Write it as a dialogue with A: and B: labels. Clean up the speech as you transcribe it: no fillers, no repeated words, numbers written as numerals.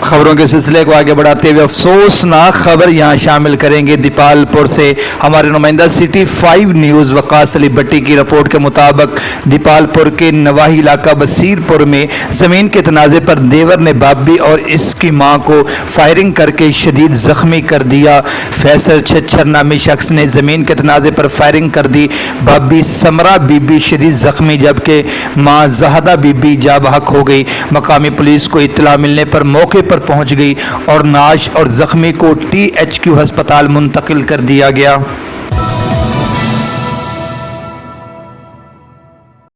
A: खबरों के सिलसिले को आगे बढ़ाते हुए अफसोसनाक खबर यहाँ शामिल करेंगे दीपालपुर से। हमारे नुमाइंदा सिटी 5 न्यूज़ वकास अली भट्टी की रिपोर्ट के मुताबिक दीपालपुर के नवाही इलाका बसीरपुर में ज़मीन के तनाज़े पर देवर ने बाबी और इसकी मां को फायरिंग करके शदीद ज़ख्मी कर दिया। फैसल छच्छर नामी शख्स ने ज़मीन के तनाज़े पर फायरिंग कर दी। बाबी समरा बीबी शदीद ज़ख्मी जबकि मां जहदा बीबी जाबहक हो गई। मकामी पुलिस को इत्तला मिलने पर मौके पर पहुंच गई और नाश और जख्मी को THQ अस्पताल मुंतकिल कर दिया गया।